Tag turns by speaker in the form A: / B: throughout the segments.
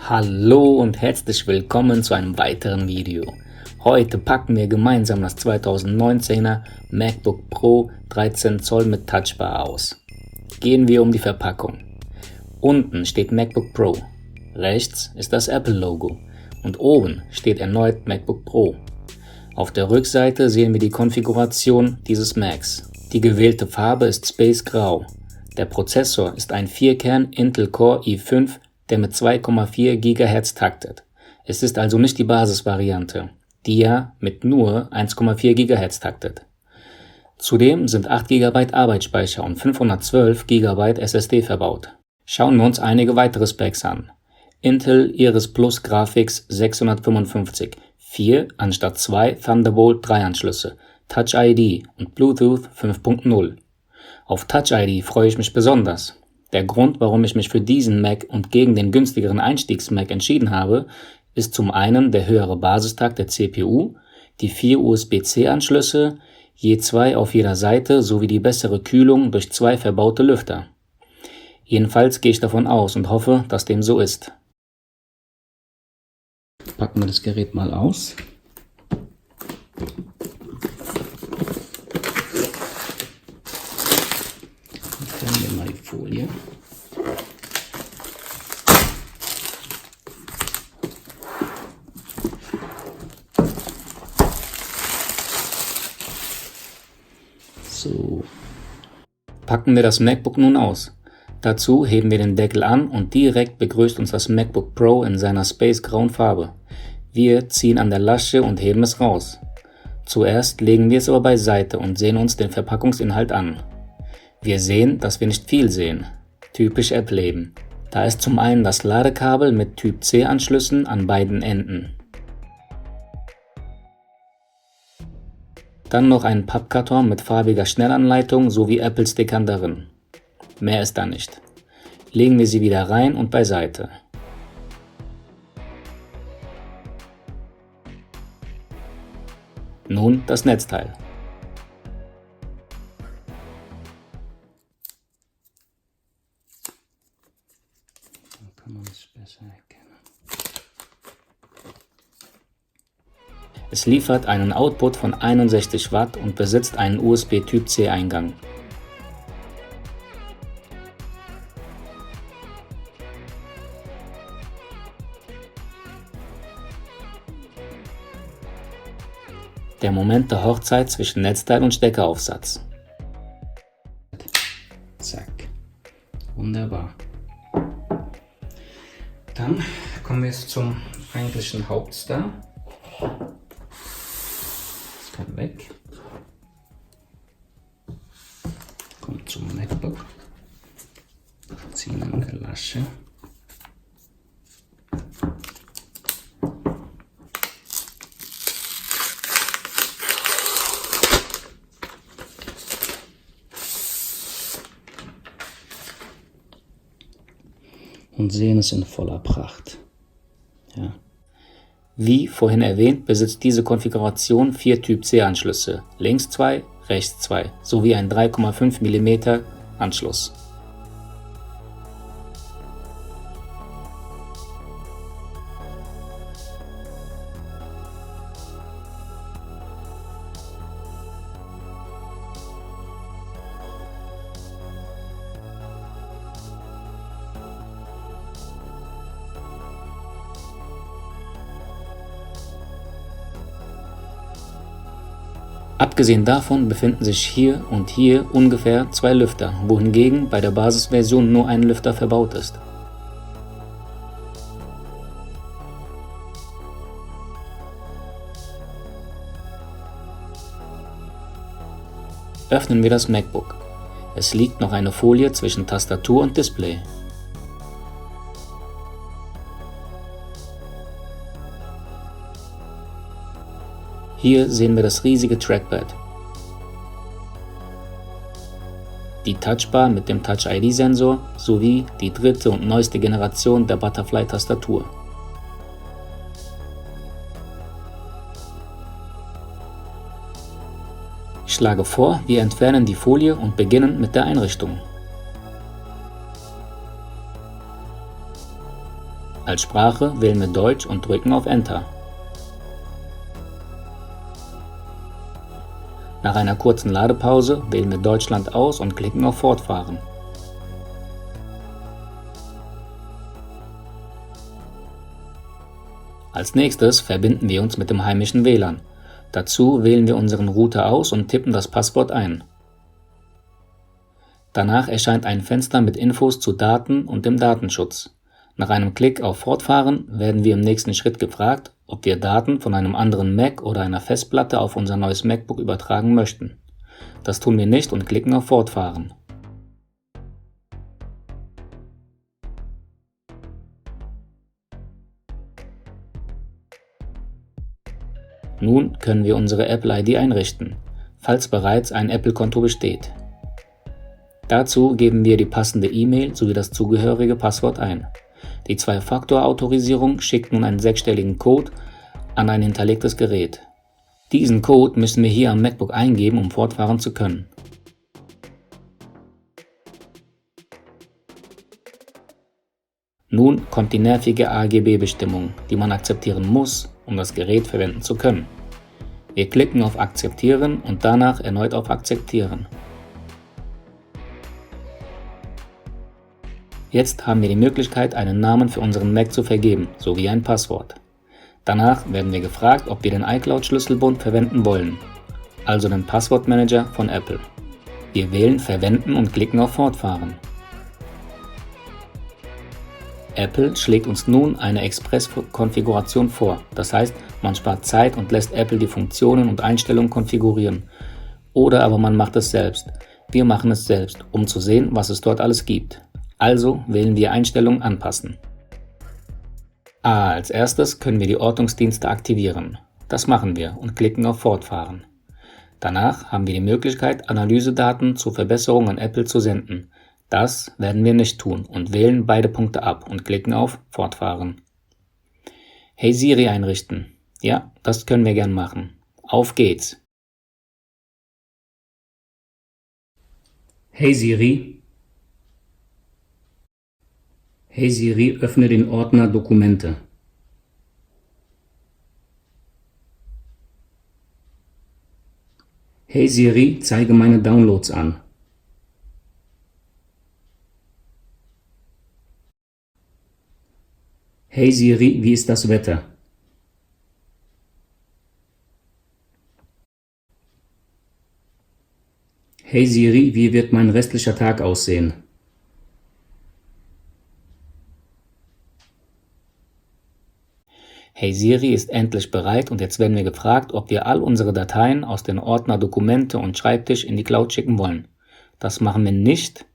A: Hallo und herzlich willkommen zu einem weiteren Video. Heute packen wir gemeinsam das 2019er MacBook Pro 13 Zoll mit Touchbar aus. Gehen wir um die Verpackung. Unten steht MacBook Pro, rechts ist das Apple-Logo und oben steht erneut MacBook Pro. Auf der Rückseite sehen wir die Konfiguration dieses Macs. Die gewählte Farbe ist Space Grau. Der Prozessor ist ein 4-Kern Intel Core i5, der mit 2,4 GHz taktet. Es ist also nicht die Basisvariante, die ja mit nur 1,4 GHz taktet. Zudem sind 8 GB Arbeitsspeicher und 512 GB SSD verbaut. Schauen wir uns einige weitere Specs an. Intel Iris Plus Graphics 655, 4 anstatt 2 Thunderbolt 3 Anschlüsse, Touch ID und Bluetooth 5.0. Auf Touch ID freue ich mich besonders. Der Grund, warum ich mich für diesen Mac und gegen den günstigeren Einstiegs-Mac entschieden habe, ist zum einen der höhere Basistakt der CPU, die 4 USB-C-Anschlüsse, je 2 auf jeder Seite sowie die bessere Kühlung durch 2 verbaute Lüfter. Jedenfalls gehe ich davon aus und hoffe, dass dem so ist. Packen wir das Gerät mal aus. Entfernen wir mal die Folie. So. Packen wir das MacBook nun aus. Dazu heben wir den Deckel an und direkt begrüßt uns das MacBook Pro in seiner spacegrauen Farbe. Wir ziehen an der Lasche und heben es raus. Zuerst legen wir es aber beiseite und sehen uns den Verpackungsinhalt an. Wir sehen, dass wir nicht viel sehen. Typisch Apple eben. Da ist zum einen das Ladekabel mit Typ C Anschlüssen an beiden Enden. Dann noch ein Pappkarton mit farbiger Schnellanleitung sowie Apple-Stickern darin. Mehr ist da nicht. Legen wir sie wieder rein und beiseite. Nun das Netzteil. Dann kann man es besser erkennen. Es liefert einen Output von 61 Watt und besitzt einen USB Typ C Eingang. Der Moment der Hochzeit zwischen Netzteil und Steckeraufsatz. Zack. Wunderbar. Dann kommen wir jetzt zum eigentlichen Hauptstar. Das kann weg. Kommt zum MacBook. Ziehen an der Lasche. Und sehen es in voller Pracht. Ja. Wie vorhin erwähnt, besitzt diese Konfiguration 4 Typ C Anschlüsse, links 2, rechts 2, sowie einen 3,5 mm Anschluss. Abgesehen davon befinden sich hier und hier ungefähr 2 Lüfter, wohingegen bei der Basisversion nur ein Lüfter verbaut ist. Öffnen wir das MacBook. Es liegt noch eine Folie zwischen Tastatur und Display. Hier sehen wir das riesige Trackpad, die Touchbar mit dem Touch ID Sensor sowie die dritte und neueste Generation der Butterfly Tastatur. Ich schlage vor, wir entfernen die Folie und beginnen mit der Einrichtung. Als Sprache wählen wir Deutsch und drücken auf Enter. Nach einer kurzen Ladepause wählen wir Deutschland aus und klicken auf Fortfahren. Als nächstes verbinden wir uns mit dem heimischen WLAN. Dazu wählen wir unseren Router aus und tippen das Passwort ein. Danach erscheint ein Fenster mit Infos zu Daten und dem Datenschutz. Nach einem Klick auf Fortfahren werden wir im nächsten Schritt gefragt, ob wir Daten von einem anderen Mac oder einer Festplatte auf unser neues MacBook übertragen möchten. Das tun wir nicht und klicken auf Fortfahren. Nun können wir unsere Apple ID einrichten, falls bereits ein Apple-Konto besteht. Dazu geben wir die passende E-Mail sowie das zugehörige Passwort ein. Die Zwei-Faktor-Autorisierung schickt nun einen sechsstelligen Code an ein hinterlegtes Gerät. Diesen Code müssen wir hier am MacBook eingeben, um fortfahren zu können. Nun kommt die nervige AGB-Bestimmung, die man akzeptieren muss, um das Gerät verwenden zu können. Wir klicken auf Akzeptieren und danach erneut auf Akzeptieren. Jetzt haben wir die Möglichkeit, einen Namen für unseren Mac zu vergeben, sowie ein Passwort. Danach werden wir gefragt, ob wir den iCloud-Schlüsselbund verwenden wollen, also den Passwortmanager von Apple. Wir wählen Verwenden und klicken auf Fortfahren. Apple schlägt uns nun eine Express-Konfiguration vor, das heißt, man spart Zeit und lässt Apple die Funktionen und Einstellungen konfigurieren. Oder aber man macht es selbst. Wir machen es selbst, um zu sehen, was es dort alles gibt. Also wählen wir Einstellungen anpassen. Als erstes können wir die Ortungsdienste aktivieren. Das machen wir und klicken auf Fortfahren. Danach haben wir die Möglichkeit, Analysedaten zur Verbesserung an Apple zu senden. Das werden wir nicht tun und wählen beide Punkte ab und klicken auf Fortfahren. Hey Siri einrichten. Ja, das können wir gern machen. Auf geht's. Hey Siri. Hey Siri, öffne den Ordner Dokumente. Hey Siri, zeige meine Downloads an. Hey Siri, wie ist das Wetter? Hey Siri, wie wird mein restlicher Tag aussehen? Hey Siri ist endlich bereit und jetzt werden wir gefragt, ob wir all unsere Dateien aus den Ordner Dokumente und Schreibtisch in die Cloud schicken wollen. Das machen wir nicht,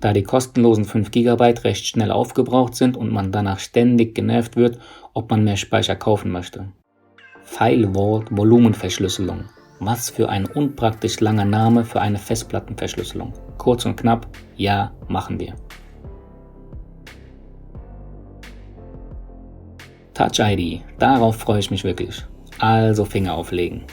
A: da die kostenlosen 5 GB recht schnell aufgebraucht sind und man danach ständig genervt wird, ob man mehr Speicher kaufen möchte. File Vault Volumenverschlüsselung. Was für ein unpraktisch langer Name für eine Festplattenverschlüsselung. Kurz und knapp, ja, machen wir. Touch ID, darauf freue ich mich wirklich. Also Finger auflegen.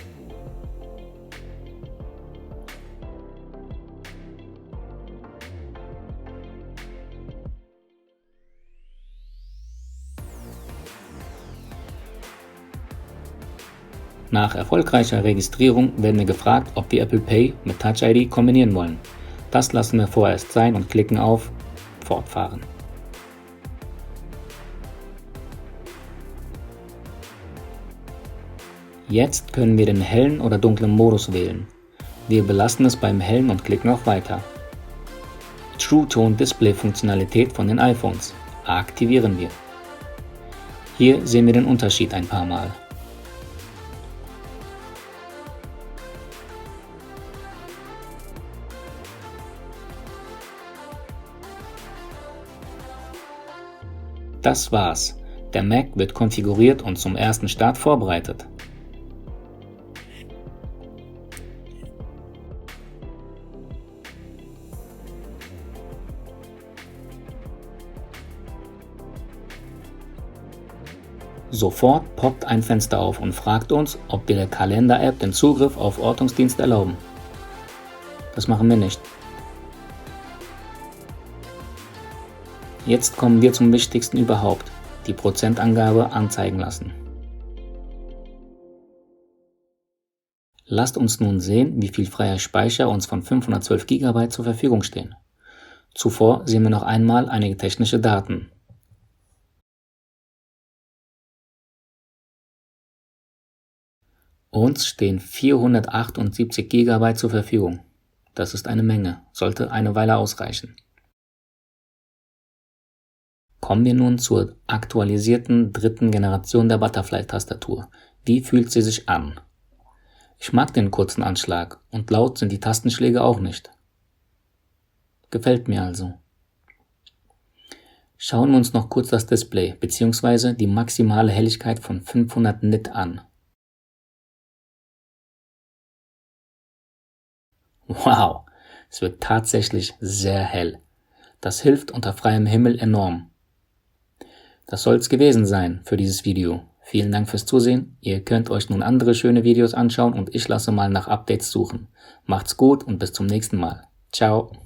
A: Nach erfolgreicher Registrierung werden wir gefragt, ob wir Apple Pay mit Touch ID kombinieren wollen. Das lassen wir vorerst sein und klicken auf Fortfahren. Jetzt können wir den hellen oder dunklen Modus wählen. Wir belassen es beim hellen und klicken auf Weiter. True Tone Display Funktionalität von den iPhones aktivieren wir. Hier sehen wir den Unterschied ein paar Mal. Das war's. Der Mac wird konfiguriert und zum ersten Start vorbereitet. Sofort poppt ein Fenster auf und fragt uns, ob wir der Kalender-App den Zugriff auf Ortungsdienst erlauben. Das machen wir nicht. Jetzt kommen wir zum Wichtigsten überhaupt. die Prozentangabe anzeigen lassen. Lasst uns nun sehen, wie viel freier Speicher uns von 512 GB zur Verfügung stehen. Zuvor sehen wir noch einmal einige technische Daten. Uns stehen 478 GB zur Verfügung. Das ist eine Menge, sollte eine Weile ausreichen. Kommen wir nun zur aktualisierten dritten Generation der Butterfly-Tastatur. Wie fühlt sie sich an? Ich mag den kurzen Anschlag und laut sind die Tastenschläge auch nicht. Gefällt mir also. Schauen wir uns noch kurz das Display bzw. die maximale Helligkeit von 500 Nit an. Wow, es wird tatsächlich sehr hell. Das hilft unter freiem Himmel enorm. Das soll es gewesen sein für dieses Video. Vielen Dank fürs Zusehen. Ihr könnt euch nun andere schöne Videos anschauen und ich lasse mal nach Updates suchen. Macht's gut und bis zum nächsten Mal. Ciao.